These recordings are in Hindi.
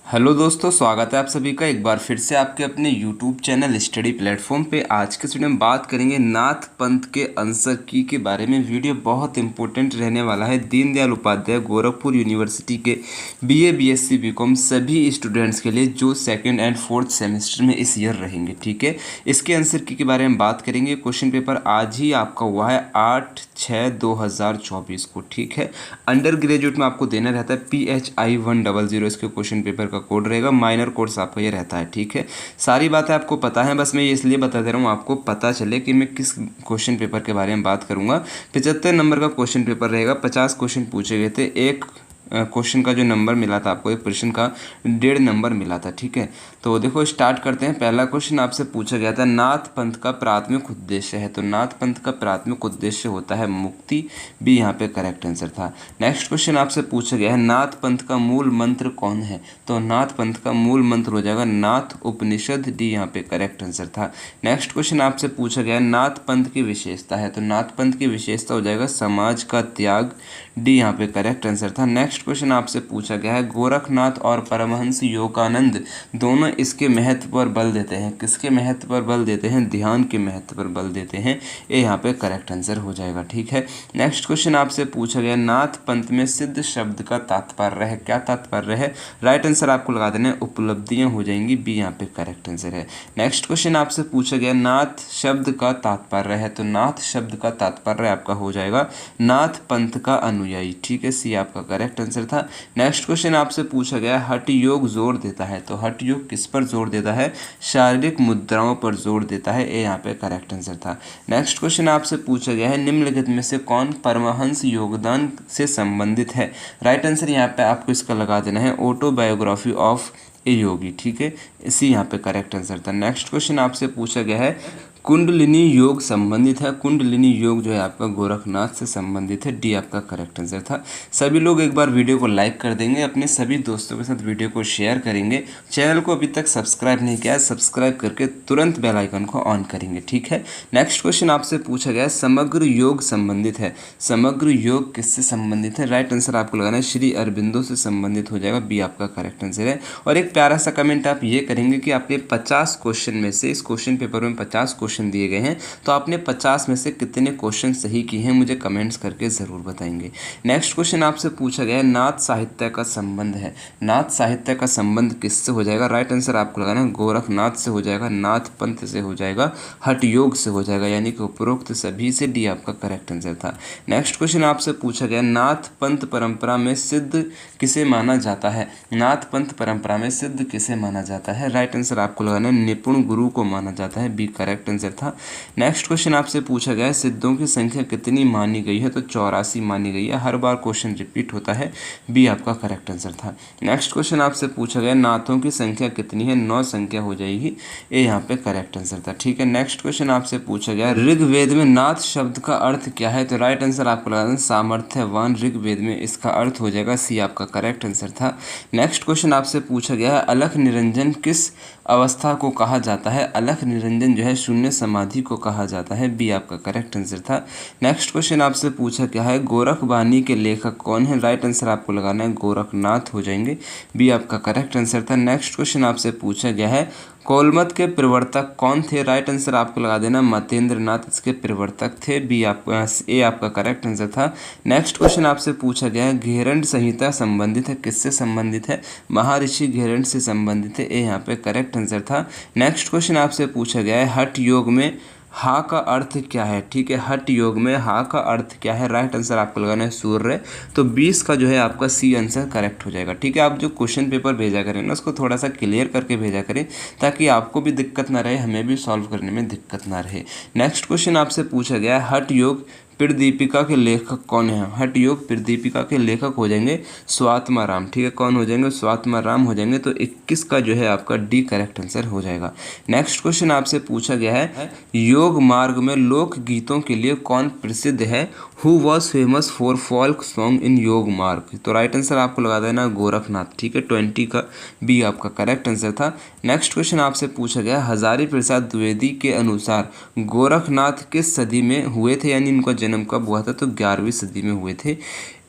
हेलो दोस्तों, स्वागत है आप सभी का एक बार फिर से आपके अपने यूट्यूब चैनल स्टडी प्लेटफॉर्म पे। आज के वीडियो में बात करेंगे नाथ पंथ के आंसर की के बारे में। वीडियो बहुत इंपॉर्टेंट रहने वाला है। दीनदयाल उपाध्याय गोरखपुर यूनिवर्सिटी के बीए बीएससी बीकॉम सभी स्टूडेंट्स के लिए जो सेकंड एंड फोर्थ सेमेस्टर में इस ईयर रहेंगे। ठीक है, इसके आंसर की के बारे में बात करेंगे। क्वेश्चन पेपर आज ही आपका हुआ है 8/6/2024 को। ठीक है, अंडर ग्रेजुएट में आपको देना रहता है PHI 100। इसके क्वेश्चन पेपर का कोड रहेगा। माइनर कोर्स आपका ये रहता है। ठीक है, सारी बातें आपको पता है, बस मैं ये इसलिए बता दे रहा हूँ आपको पता चले कि मैं किस क्वेश्चन पेपर के बारे में बात करूँगा। 75 नंबर का क्वेश्चन पेपर रहेगा। 50 क्वेश्चन पूछे गए थे। एक क्वेश्चन का जो नंबर मिला था आपको, एक प्रश्न का 1.5 नंबर मिला था। ठीक है, तो देखो स्टार्ट करते हैं। पहला क्वेश्चन आपसे पूछा गया था नाथ पंथ का प्राथमिक उद्देश्य है। तो नाथ पंथ का प्राथमिक उद्देश्य होता है मुक्ति। बी यहाँ पे करेक्ट आंसर था। नेक्स्ट क्वेश्चन आपसे पूछा गया है नाथ पंथ का मूल मंत्र कौन है। तो नाथ पंथ का मूल मंत्र हो जाएगा नाथ उपनिषद। डी यहाँ पे करेक्ट आंसर था। नेक्स्ट क्वेश्चन आपसे पूछा गया है नाथ पंथ की विशेषता है। तो नाथ पंथ की विशेषता हो जाएगा समाज का त्याग। डी यहाँ पे करेक्ट आंसर था। नेक्स्ट क्वेश्चन आपसे पूछा गया है गोरखनाथ और परमहंस योगानंद दोनों इसके महत्व पर बल देते हैं। किसके महत्व पर बल देते हैं? ध्यान के महत्व पर बल देते हैं। ये यहाँ पे करेक्ट आंसर हो जाएगा। ठीक है, नेक्स्ट क्वेश्चन आपसे पूछा गया नाथ पंथ में सिद्ध शब्द का तात्पर्य है। क्या तात्पर्य है? राइट आंसर आपको लगा देना है उपलब्धियां हो जाएंगी। बी यहाँ पे करेक्ट आंसर है। नेक्स्ट क्वेश्चन आपसे पूछा गया नाथ शब्द का तात्पर्य है। तो नाथ शब्द का तात्पर्य आपका हो जाएगा नाथ पंथ का अनुयायी। ठीक है, सी आपका करेक्ट आंसर था। नेक्स्ट क्वेश्चन आपसे पूछा गया हठ योग जोर देता है। तो हठ योग किस पर जोर देता है? शारीरिक मुद्राओं पर जोर देता है। ए यहाँ पे करेक्ट आंसर था। नेक्स्ट क्वेश्चन आपसे पूछा गया है निम्नलिखित में से कौन परमहंस योगदान से संबंधित है। राइट आंसर यहाँ पे आपको इसका लगा देना है ऑटोबायोग्राफी ऑफ ए योगी। ठीक है, इसी यहाँ पे करेक्ट आंसर था। नेक्स्ट क्वेश्चन आपसे पूछा गया है कुंडलिनी योग संबंधित है। कुंडलिनी योग जो है आपका गोरखनाथ से संबंधित है। डी आपका करेक्ट आंसर था। सभी लोग एक बार वीडियो को लाइक कर देंगे, अपने सभी दोस्तों के साथ वीडियो को शेयर करेंगे। चैनल को अभी तक सब्सक्राइब नहीं किया है, सब्सक्राइब करके तुरंत बेल आइकन को ऑन करेंगे। ठीक है, नेक्स्ट क्वेश्चन आपसे पूछा गया समग्र योग संबंधित है। समग्र योग किससे संबंधित है? राइट आंसर आपको लगाना है श्री अरबिंदो से संबंधित हो जाएगा। बी आपका करेक्ट आंसर है। और एक प्यारा सा कमेंट आप ये करेंगे कि आपके 50 क्वेश्चन में से, इस क्वेश्चन पेपर में 50 क्वेश्चन दिए गए हैं, तो आपने 50 में से कितने क्वेश्चन सही किए हैं मुझे कमेंट्स करके ज़रूर बताएंगे। नेक्स्ट क्वेश्चन आपसे पूछा गया है नाथ साहित्य का संबंध है। नाथ साहित्य का संबंध किससे हो जाएगा? राइट आंसर आपको लगाना है गोरखनाथ से हो जाएगा, नाथ पंथ से हो जाएगा, हठ योग से हो जाएगा, यानी कि उपरोक्त सभी से। डी आपका करेक्ट आंसर था। नेक्स्ट क्वेश्चन आपसे पूछा गया नाथ पंथ परंपरा में सिद्ध किसे माना जाता है। नाथ पंथ परंपरा में सिद्ध किसे माना जाता है? राइट आंसर आपको लगाना है निपुण गुरु को माना जाता है। बी करेक्ट आंसर था। नेक्स्ट क्वेश्चन आपसे पूछा गया है सिद्धों की संख्या कितनी मानी गई है। तो 84 मानी गई है। हर बार क्वेश्चन रिपीट होता है। बी आपका करेक्ट आंसर था। नेक्स्ट क्वेश्चन आपसे पूछा गया नाथों की संख्या कितनी है। 9 संख्या हो जाएगी। ए यहाँ पे करेक्ट आंसर था। ठीक है, नेक्स्ट क्वेश्चन आपसे पूछा गया ऋग्वेद में नाथ शब्द का अर्थ क्या है। तो राइट आंसर आपको लगा दें सामर्थ्यवान। ऋग्वेद में इसका अर्थ हो जाएगा। सी आपका करेक्ट आंसर था। नेक्स्ट क्वेश्चन आपसे पूछा गया है अलख निरंजन किस अवस्था को कहा जाता है। अलख निरंजन जो है शून्य समाधि को कहा जाता है। बी आपका करेक्ट आंसर था। नेक्स्ट क्वेश्चन आपसे पूछा गया है गोरखबानी के लेखक कौन है। राइट आंसर आपको लगाना है गोरखनाथ हो जाएंगे। बी आपका करेक्ट आंसर था। नेक्स्ट क्वेश्चन आपसे पूछा गया है कोलमत के प्रवर्तक कौन थे। राइट आंसर आपको लगा देना मतेंद्र नाथ इसके प्रवर्तक थे। बी आपका ए आपका करेक्ट आंसर था। नेक्स्ट क्वेश्चन आपसे पूछा गया है घेरंड संहिता संबंधित है। किससे संबंधित है? महर्षि घेरंड से संबंधित है। ए यहाँ पे करेक्ट आंसर था। नेक्स्ट क्वेश्चन आपसे पूछा गया है हठ योग में हा का अर्थ क्या है। ठीक है, हठ योग में हा का अर्थ क्या है? राइट आंसर आपको लगाना है सूर्य। तो 20 का जो है आपका सी आंसर करेक्ट हो जाएगा। ठीक है, आप जो क्वेश्चन पेपर भेजा करें ना उसको थोड़ा सा क्लियर करके भेजा करें ताकि आपको भी दिक्कत ना रहे, हमें भी सॉल्व करने में दिक्कत ना रहे। नेक्स्ट क्वेश्चन आपसे पूछा गया है हठ योग प्रदीपिका के लेखक कौन है। हठ योग प्रदीपिका के लेखक हो जाएंगे स्वात्माराम। ठीक है, कौन हो जाएंगे? स्वात्माराम हो जाएंगे। तो 21 का जो है आपका डी करेक्ट आंसर हो जाएगा। नेक्स्ट क्वेश्चन आपसे पूछा गया है योग मार्ग में लोक गीतों के लिए कौन प्रसिद्ध है। Who was famous for folk song in योग मार्ग। तो राइट आंसर आपको लगा देना गोरखनाथ। ठीक है, 20 का बी आपका करेक्ट आंसर था। नेक्स्ट क्वेश्चन आपसे पूछा गया हजारी प्रसाद द्विवेदी के अनुसार गोरखनाथ किस सदी में हुए थे, यानी इनका जन्म कब हुआ था, तो 11वीं सदी में हुए थे।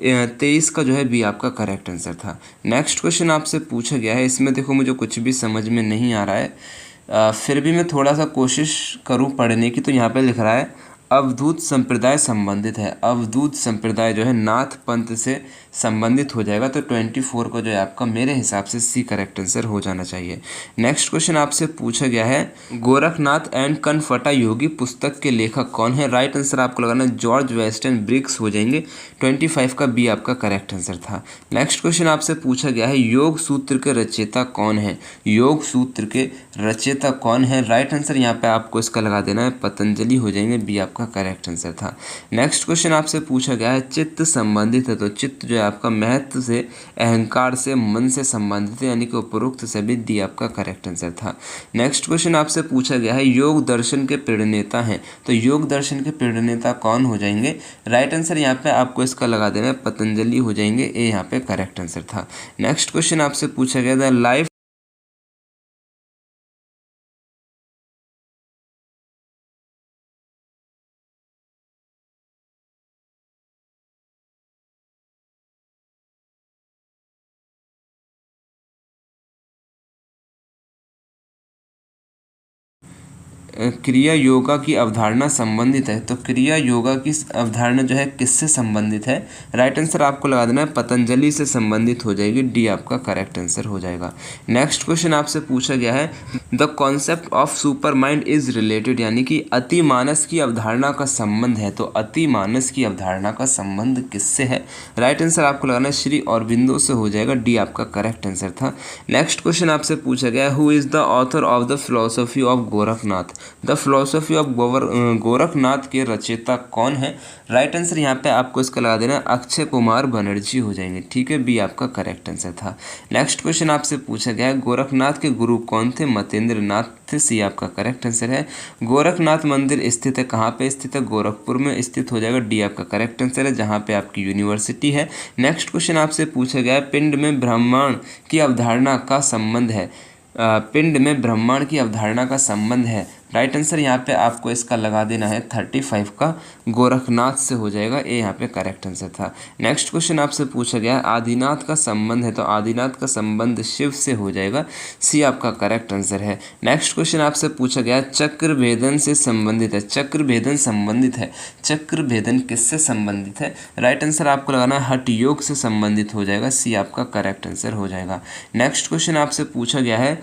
23 का जो है बी आपका करेक्ट आंसर था। नेक्स्ट क्वेश्चन आपसे पूछा गया है, इसमें देखो मुझे कुछ भी समझ में नहीं आ रहा है, फिर भी मैं थोड़ा सा कोशिश करूं पढ़ने की। तो यहाँ पे लिख रहा है अवधूत संप्रदाय संबंधित है, अवधूत संप्रदाय जो है नाथ पंथ से संबंधित हो जाएगा। तो 24 को जो है आपका मेरे हिसाब से सी करेक्ट आंसर हो जाना चाहिए। नेक्स्ट क्वेश्चन आपसे पूछा गया है गोरखनाथ एंड कनफटा योगी पुस्तक के लेखक कौन है। राइट आंसर आपको लगाना जॉर्ज वेस्टन ब्रिग्स हो जाएंगे। 25 का बी आपका करेक्ट आंसर था। नेक्स्ट क्वेश्चन आपसे पूछा गया है योग सूत्र के रचयिता कौन है, योग सूत्र के रचयिता कौन है। राइट आंसर यहाँ पे आपको इसका लगा देना है पतंजलि हो जाएंगे, बी आपका करेक्ट आंसर था। नेक्स्ट क्वेश्चन आपसे पूछा गया है चित्त संबंधित है, तो चित्त जो है आपका महत्व से, अहंकार से, मन से संबंधित है, यानी कि उपरोक्त सभी डी आपका करेक्ट आंसर था। नेक्स्ट क्वेश्चन आपसे पूछा गया है योग दर्शन के प्रणेता हैं, तो योग दर्शन के प्रणेता कौन हो जाएंगे। राइट आंसर यहाँ पे आपको इसका लगा देना है पतंजलि हो जाएंगे, ए यहाँ पे करेक्ट आंसर था। नेक्स्ट क्वेश्चन आपसे पूछा गया द लाइफ क्रिया योगा की अवधारणा संबंधित है, तो क्रिया योगा की अवधारणा जो है किससे संबंधित है। राइट आंसर आपको लगा देना है पतंजलि से संबंधित हो जाएगी, डी आपका करेक्ट आंसर हो जाएगा। नेक्स्ट क्वेश्चन आपसे पूछा गया है the concept of super mind is related, यानी कि अति मानस की अवधारणा का संबंध है, तो अति मानस की अवधारणा का संबंध किससे है। राइट आंसर आपको लगाना है श्री अरबिंदो से हो जाएगा, डी आपका करेक्ट आंसर था। नेक्स्ट क्वेश्चन आपसे पूछा गया है who is the author of the philosophy of Gorakhnath, the philosophy of Gorakhnath के रचयिता कौन है। राइट आंसर यहाँ पे आपको इसका लगा देना अक्षय कुमार बनर्जी हो जाएंगे, ठीक है, बी आपका करेक्ट आंसर था। नेक्स्ट क्वेश्चन आपसे पूछा गया है गोरखनाथ के गुरु कौन थे, मतेंद्र नाथ थे, सी आपका करेक्ट आंसर है। गोरखनाथ मंदिर स्थित है, कहाँ पे स्थित है, गोरखपुर में स्थित हो जाएगा, डी आपका करेक्ट आंसर है, जहाँ पे आपकी यूनिवर्सिटी है। नेक्स्ट क्वेश्चन आपसे पूछा गया है पिंड में ब्रह्मांड की अवधारणा का संबंध है, पिंड में ब्रह्मांड की अवधारणा का संबंध है। राइट आंसर यहाँ पे आपको इसका लगा देना है 35 का गोरखनाथ से हो जाएगा, ए यहाँ पे करेक्ट आंसर था। नेक्स्ट क्वेश्चन आपसे पूछा गया है आदिनाथ का संबंध है, तो आदिनाथ का संबंध शिव से हो जाएगा, सी आपका करेक्ट आंसर है। नेक्स्ट क्वेश्चन आपसे पूछा गया है चक्र भेदन से संबंधित है, चक्र भेदन संबंधित है, चक्र भेदन किससे संबंधित है। राइट आंसर आपको लगाना है हठ योग से संबंधित हो जाएगा, सी आपका करेक्ट आंसर हो जाएगा। नेक्स्ट क्वेश्चन आपसे पूछा गया है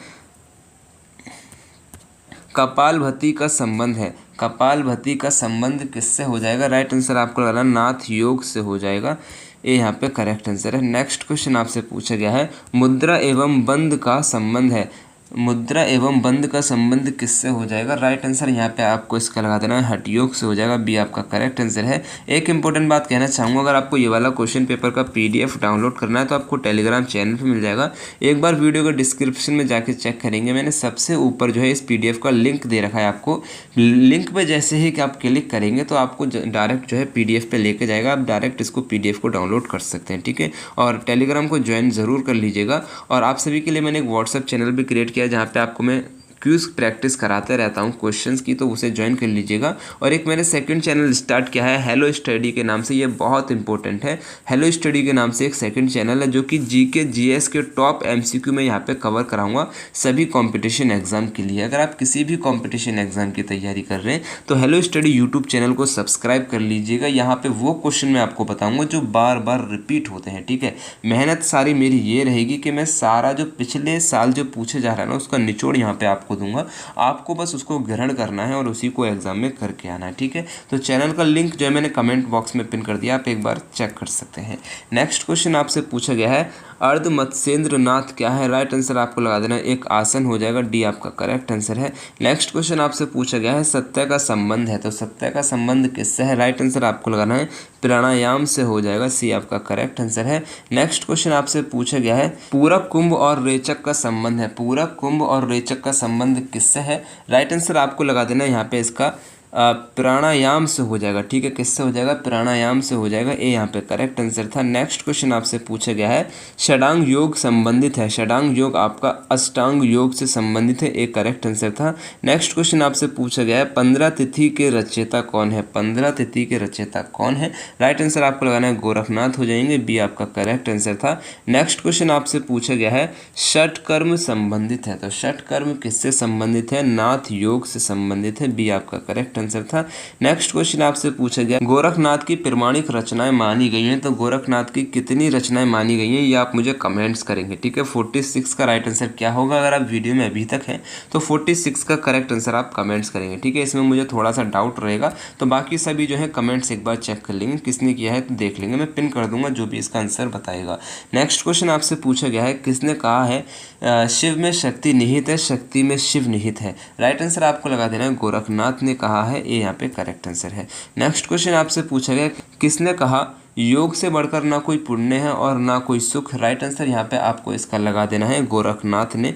कपालभाति का संबंध है, कपालभाति का संबंध किससे हो जाएगा। राइट आंसर आपको लगाना नाथ योग से हो जाएगा, ये यहाँ पे करेक्ट आंसर है। नेक्स्ट क्वेश्चन आपसे पूछा गया है मुद्रा एवं बंद का संबंध है, मुद्रा एवं बंद का संबंध किससे हो जाएगा। राइट आंसर यहाँ पे आपको इसका लगा देना है हठ योग से हो जाएगा, बी आपका करेक्ट आंसर है। एक इंपॉर्टेंट बात कहना चाहूँगा, अगर आपको ये वाला क्वेश्चन पेपर का PDF डाउनलोड करना है तो आपको टेलीग्राम चैनल पे मिल जाएगा। एक बार वीडियो के डिस्क्रिप्शन में जाके चेक करेंगे, मैंने सबसे ऊपर जो है इस PDF का लिंक दे रखा है आपको। लिंक पे जैसे ही कि आप क्लिक करेंगे तो आपको डायरेक्ट जो है PDF पे लेके जाएगा, आप डायरेक्ट इसको PDF को डाउनलोड कर सकते हैं, ठीक है। और टेलीग्राम को ज्वाइन ज़रूर कर लीजिएगा। और आप सभी के लिए मैंने एक व्हाट्सएप चैनल भी क्रिएट किया है जहाँ पे आपको मैं क्विज प्रैक्टिस कराते रहता हूँ क्वेश्चंस की, तो उसे ज्वाइन कर लीजिएगा। और एक मैंने सेकंड चैनल स्टार्ट किया है हेलो स्टडी के नाम से, ये बहुत इंपॉर्टेंट है। हेलो स्टडी के नाम से एक सेकंड चैनल है जो कि GK GS के टॉप MCQ में यहाँ पे कवर कराऊंगा सभी कंपटीशन एग्जाम के लिए। अगर आप किसी भी कंपटीशन एग्जाम की तैयारी कर रहे हैं तो हेलो स्टडी यूट्यूब चैनल को सब्सक्राइब कर लीजिएगा। यहाँ पे वो क्वेश्चन मैं आपको बताऊँगा जो बार बार रिपीट होते हैं, ठीक है। मेहनत सारी मेरी ये रहेगी कि मैं सारा जो पिछले साल जो पूछे जा रहा है ना उसका निचोड़ यहाँ पे आपको दूंगा, आपको बस उसको ग्रहण करना है और उसी को एग्जाम में करके आना है, ठीक है। तो चैनल का लिंक जो है मैंने कमेंट बॉक्स में पिन कर दिया, आप एक बार चेक कर सकते हैं। नेक्स्ट क्वेश्चन आपसे पूछा गया है अर्ध मत्स्येंद्र नाथ क्या है। राइट आंसर आपको लगा देना एक आसन हो जाएगा, डी आपका करेक्ट आंसर है। नेक्स्ट क्वेश्चन आपसे पूछा गया है सत्य का संबंध है, तो सत्य का संबंध किससे है। राइट आंसर आपको लगाना है प्राणायाम से हो जाएगा, सी आपका करेक्ट आंसर है। नेक्स्ट क्वेश्चन आपसे पूछा गया है पूरक कुंभ और रेचक का संबंध है, पूरक कुंभ और रेचक का संबंध किससे है। राइट आंसर आपको लगा देना यहाँ पे इसका प्राणायाम से हो जाएगा, ठीक है। किससे हो जाएगा? प्राणायाम से हो जाएगा। ए यहाँ पे करेक्ट आंसर था। नेक्स्ट क्वेश्चन आपसे पूछा गया है षडांग योग संबंधित है, षडांग योग आपका अष्टांग योग से संबंधित है। एक करेक्ट आंसर था। नेक्स्ट क्वेश्चन आपसे पूछा गया है 15 तिथि के रचयिता कौन है? 15 तिथि के रचयिता कौन है? राइट आंसर आपको लगाना है गोरखनाथ हो जाएंगे। बी आपका करेक्ट आंसर था। नेक्स्ट क्वेश्चन आपसे पूछा गया है षटकर्म संबंधित है, तो षटकर्म किससे संबंधित है? नाथ योग से संबंधित है। बी आपका करेक्ट आंसर था। नेक्स्ट क्वेश्चन आपसे पूछा गया गोरखनाथ की प्रमाणिक रचनाएं मानी गई हैं, तो गोरखनाथ की कितनी रचनाएं मानी गई हैं ये आप मुझे कमेंट्स करेंगे, ठीक है। 46 का राइट आंसर क्या होगा? अगर आप वीडियो में अभी तक हैं तो 46 का करेक्ट आंसर आप कमेंट्स करेंगे, ठीक है। इसमें मुझे थोड़ा सा डाउट रहेगा, तो बाकी सभी जो है कमेंट्स एक बार चेक कर लेंगे, किसने किया है तो देख लेंगे। मैं पिन कर दूंगा जो भी इसका आंसर बताएगा। नेक्स्ट क्वेश्चन आपसे पूछा गया है किसने कहा है शिव में शक्ति निहित है, शक्ति में शिव निहित है? राइट आंसर आपको लगा देना है गोरखनाथ ने कहा है। ये यहाँ पे करेक्ट आंसर है। नेक्स्ट क्वेश्चन आपसे पूछा गया किसने कहा योग से बढ़कर ना कोई पुण्य है और ना कोई सुख? राइट आंसर यहाँ पे आपको इसका लगा देना है गोरखनाथ ने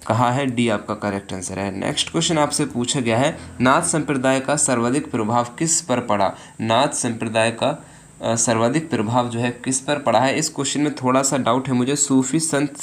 कहा है। डी आपका करेक्ट आंसर है। नेक्स्ट क्वेश्चन आपसे पूछा गया है नाथ संप्रदाय का सर्वाधिक प्रभाव किस पर पड़ा? नाथ संप्रदाय का सर्वाधिक प्रभाव जो है किस पर पड़ा है? इस क्वेश्चन में थोड़ा सा डाउट है मुझे, सूफी संत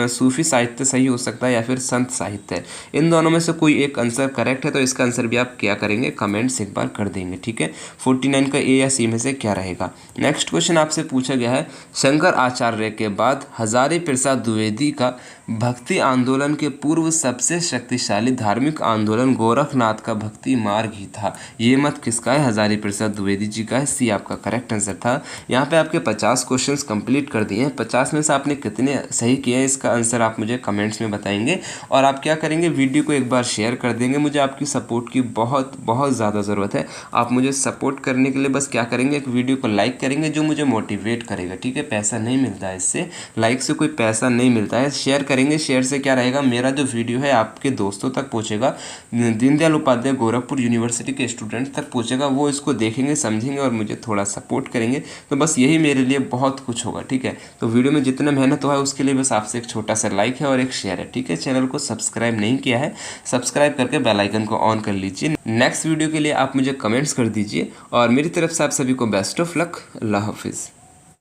सूफी साहित्य सही हो सकता है या फिर संत साहित्य। इन दोनों में से कोई एक आंसर करेक्ट है, तो इसका आंसर भी आप क्या करेंगे? कमेंट्स एक बार कर देंगे, ठीक है। 49 का ए या सी में से क्या रहेगा? नेक्स्ट क्वेश्चन आपसे पूछा गया है शंकर आचार्य के बाद हजारी प्रसाद द्विवेदी का भक्ति आंदोलन के पूर्व सबसे शक्तिशाली धार्मिक आंदोलन गोरखनाथ का भक्ति मार्ग ही था। ये मत किसका है? हजारी प्रसाद द्विवेदी जी का है। सी आपका करेक्ट आंसर था। यहाँ पे आपके 50 क्वेश्चंस कंप्लीट कर दिए हैं। 50 में से आपने कितने सही किए हैं इसका आंसर आप मुझे कमेंट्स में बताएंगे। और आप क्या करेंगे? वीडियो को एक बार शेयर कर देंगे। मुझे आपकी सपोर्ट की बहुत बहुत ज़्यादा ज़रूरत है। आप मुझे सपोर्ट करने के लिए बस क्या करेंगे? एक वीडियो को लाइक करेंगे जो मुझे मोटिवेट करेगा, ठीक है। पैसा नहीं मिलता है इससे, लाइक से कोई पैसा नहीं मिलता है। शेयर करेंगे, शेयर से क्या रहेगा? मेरा जो वीडियो है आपके दोस्तों तक पहुंचेगा, दीनदयाल उपाध्याय गोरखपुर यूनिवर्सिटी के स्टूडेंट्स तक पहुंचेगा। वो इसको देखेंगे, समझेंगे और मुझे थोड़ा सपोर्ट करेंगे, तो बस यही मेरे लिए बहुत कुछ होगा, ठीक है। तो वीडियो में जितना मेहनत हुआ है उसके लिए बस आपसे एक छोटा सा लाइक है और एक शेयर है, ठीक है। चैनल को सब्सक्राइब नहीं किया है, सब्सक्राइब करके बेल आइकन को ऑन कर लीजिए। नेक्स्ट वीडियो के लिए आप मुझे कमेंट्स कर दीजिए और मेरी तरफ से आप सभी को बेस्ट ऑफ लक। अल्लाह हाफिज़।